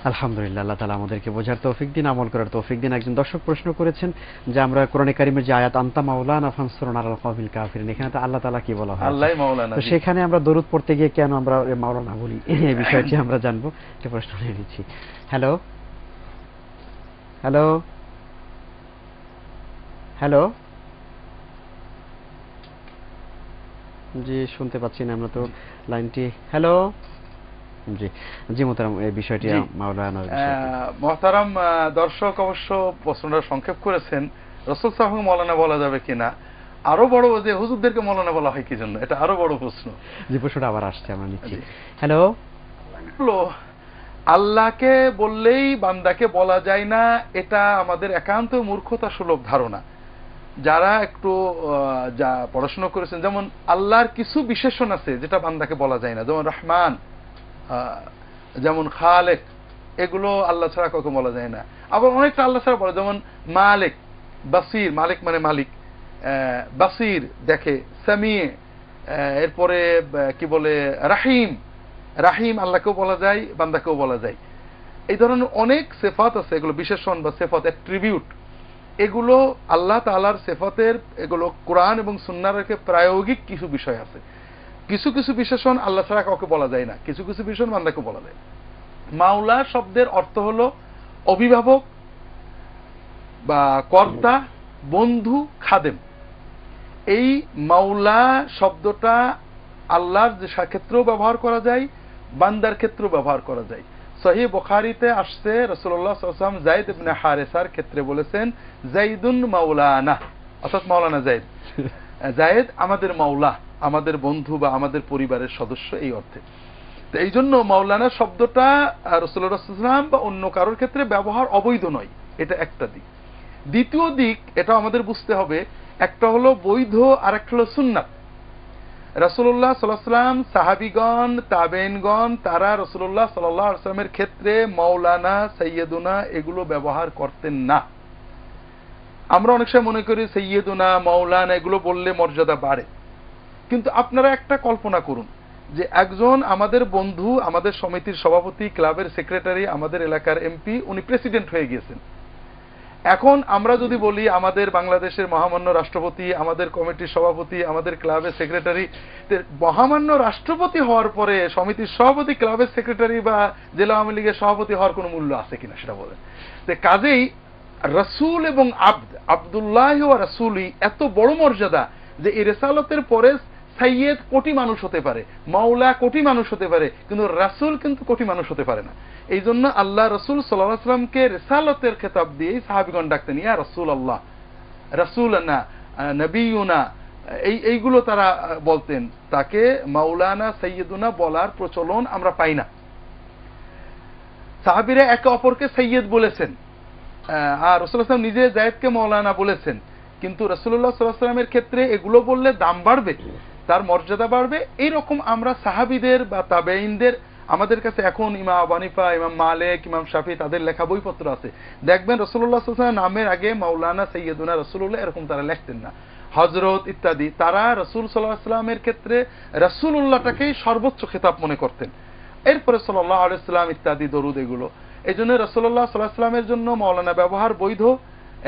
আলহামদুলিল্লাহ, আল্লাহ তাআলা আমাদেরকে বোঝার তৌফিক দিন, আমল করার তৌফিক দিন। একজন দর্শক প্রশ্ন করেছেন যে আমরা কোরআনে কারিমের যে আয়াত আনতা মাওলানা ফানসুরনা আলাল কওমিল কাফিরিন, এখানে তো আল্লাহ তাআলা কি বলা হয়েছে? আল্লাহই মাওলানা। তো সেখানে আমরা দরুদ পড়তে গিয়ে কেন আমরা মাওলানা বলি, এই বিষয়টি আমরা জানবো। একটা প্রশ্ন নিয়ে নিচ্ছি। হ্যালো হ্যালো হ্যালো, জি শুনতে পাচ্ছি না আমরা তো লাইনটি। হ্যালো, জি জি মোহতারাম, এই বিষয়টি মাওলানা মোহতারাম দর্শক অবশ্য প্রশ্নটা সংক্ষেপ করেছেন, রাসূল সাল্লাল্লাহু মাওলানা বলা যাবে কিনা। আরো বড় যে হুজুরদেরকে মাওলানা বলা হয় কি জন্য, এটা আরো বড় প্রশ্ন। যে প্রশ্নটা আবার আসছে, আমরা নিচ্ছি। হ্যালো, আল্লাহকে বললেই বান্দাকে বলা যায় না, এটা আমাদের একান্ত মূর্খতা সুলভ ধারণা। যারা একটু যা পড়াশোনা করেছেন, যেমন আল্লাহর কিছু বিশেষণ আছে যেটা বান্দাকে বলা যায় না, যেমন রহমান, যেমন খালেক, এগুলো আল্লাহ ছাড়া কাউকে বলা যায় না। আবার অনেকটা আল্লাহ ছাড়া বলে, যেমন মালিক, বাসির, মালিক মানে মালিক, বাসির দেখে, সামিয়ে, এরপরে কি বলে রাহিম, রাহিম আল্লাহকেও বলা যায়, বান্দাকেও বলা যায়। এই ধরনের অনেক সেফাত আছে, এগুলো বিশেষণ বা সেফাত, অ্যাট্রিবিউট। এগুলো আল্লাহ তাআলার সেফাতের, এগুলো কোরআন এবং সুন্নাহর প্রায়োগিক কিছু বিষয় আছে। কিছু কিছু বিশেষণ আল্লাহ ছাড়া কাউকে বলা যায় না, কিছু কিছু বিশেষণ বান্দাকে বলা যায়। মাওলা শব্দের অর্থ হলো অভিভাবক বা কর্তা, বন্ধু, খাদেম। এই মাওলা শব্দটা আল্লাহর যে ক্ষেত্রেও ব্যবহার করা যায়, বান্দার ক্ষেত্রেও ব্যবহার করা যায়। সহিহ বুখারীতে আসছে, রাসূলুল্লাহ সাল্লাল্লাহু আলাইহি ওয়াসাল্লাম যায়েদ ইবনে হারেসার ক্ষেত্রে বলেছেন, যায়েদুন মাওলানা, অর্থাৎ মাওলানা যায়েদ, যায়েদ আমাদের মাওলা, আমাদের বন্ধু বা আমাদের পরিবারের সদস্য, এই অর্থে। তো এই জন্য মাওলানা শব্দটা রাসূলুল্লাহ সাল্লাল্লাহু আলাইহি ওয়াসাল্লাম বা অন্য কারোর ক্ষেত্রে ব্যবহার অবৈধ নয়, এটা একটা দিক। দ্বিতীয় দিক, এটা আমাদের বুঝতে হবে, একটা হলো বৈধ আর একটা হলো সুন্নাত। রাসূলুল্লাহ সাল্লাল্লাহু আলাইহি ওয়াসাল্লাম, সাহাবীগণ, তাবেঈনগণ, তারা রাসূলুল্লাহ সাল্লাল্লাহু আলাইহি ওয়াসাল্লামের ক্ষেত্রে মাওলানা, সাইয়্যিদুনা এগুলো ব্যবহার করতেন না। আমরা অনেক সময় মনে করি সাইয়্যিদুনা, মাওলানা এগুলো বললে মর্যাদা বাড়ে, কিন্তু আপনারা একটা কল্পনা করুন যে একজন আমাদের বন্ধু, আমাদের সমিতির সভাপতি, ক্লাবের সেক্রেটারি, আমাদের এলাকার এমপি, উনি প্রেসিডেন্ট হয়ে গিয়েছেন। এখন আমরা যদি বলি আমাদের বাংলাদেশের মহামান্য রাষ্ট্রপতি, আমাদের কমিটির সভাপতি, আমাদের ক্লাবের সেক্রেটারি, মহামান্য রাষ্ট্রপতি হওয়ার পরে সমিতির সভাপতি, ক্লাবের সেক্রেটারি বা জেলা আওয়ামী লীগের সভাপতি হওয়ার কোনো মূল্য আছে কিনা সেটা বলেন। কাজেই রাসূল এবং আব্দুল্লাহ ওয়া রাসূলি এত বড় মর্যাদা যে এই রিসালাতের পরে সাইয়্যিদ কোটি মানুষ হতে পারে, মাওলা কোটি মানুষ হতে পারে, কিন্তু রাসূল কিন্তু কোটি মানুষ হতে পারে না। এই জন্য আল্লাহ রাসূল সাল্লাল্লাহু আলাইহি ওয়াসাল্লামকে রিসালাতের খেতাব দিয়ে সাহাবীগণ ডাকতেন, ইয়া রাসূলুল্লাহ, রাসূলনা, নবিয়ুনা, এইগুলো তারা বলতেন। তাকে মাওলানা, সাইয়্যিদুনা বলার প্রচলন আমরা পাই না। সাহাবীরা একে অপরকে সাইয়্যিদ বলেছেন, আর রাসূলুল্লাহ সাল্লাল্লাহু আলাইহি ওয়াসাল্লাম নিজে যায়েদকে মাওলানা বলেছেন, কিন্তু রাসূলুল্লাহ সাল্লাল্লাহু আলাইহি ওয়াসাল্লামের ক্ষেত্রে এগুলো বললে দাম বাড়বে, তার মর্যাদা বাড়বে। এইরকম আমরা সাহাবীদের বা তাবেঈনদের, আমাদের কাছে এখন ইমাম আবু হানিফা, ইমাম মালিক, ইমাম শাফি, তাদের লেখা বইপত্র আছে, দেখবেন রাসূলুল্লাহ সাল্লাল্লাহু আলাইহি ওয়াসাল্লাম নামের আগে মাওলানা, সাইয়্যিদুনা, রাসূলুল্লাহ এরকম তারা লিখতেন না, হযরত ইত্যাদি। তারা রাসূল সাল্লাল্লাহু আলাইহি ওয়াসাল্লামের ক্ষেত্রে রাসূলুল্লাহটাকেই সর্বোচ্চ খেতাব মনে করতেন, এরপরে সাল্লাল্লাহু আলাইহি ওয়াসাল্লাম ইত্যাদি দরুদ এগুলো। এই জন্য রাসূলুল্লাহ সাল্লাল্লাহু আলাইহি ওয়াসাল্লামের জন্য মাওলানা ব্যবহার বৈধ,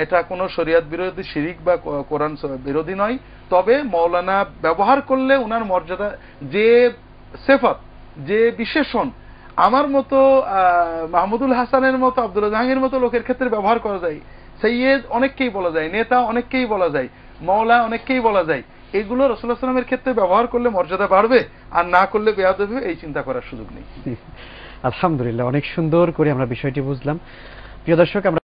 এটা কোনো শরীয়ত বিরোধী, শিরিক বা কোরআন বিরোধী নয়। তবে মাওলানা ব্যবহার করলে ওনার মর্যাদা, যে সিফাত, যে বিশেষণ আমার মতো, মাহমুদুল হাসানের মতো, আব্দুল জাহাঙ্গীরের মতো লোকের ক্ষেত্রে ব্যবহার করা যায়, সাইয়্যিদ অনেককেই বলা যায়, নেতা অনেককেই বলা যায়, মাওলা অনেককেই বলা যায়, এগুলো রাসূলুল্লাহ সাল্লাল্লাহু আলাইহি ওয়াসাল্লামের ক্ষেত্রে ব্যবহার করলে মর্যাদা বাড়বে, আর না করলে বেয়াদবি হবে, এই চিন্তা করার সুযোগ নেই। আলহামদুলিল্লাহ, অনেক সুন্দর করে আমরা বিষয়টি বুঝলাম। প্রিয় দর্শক, আমরা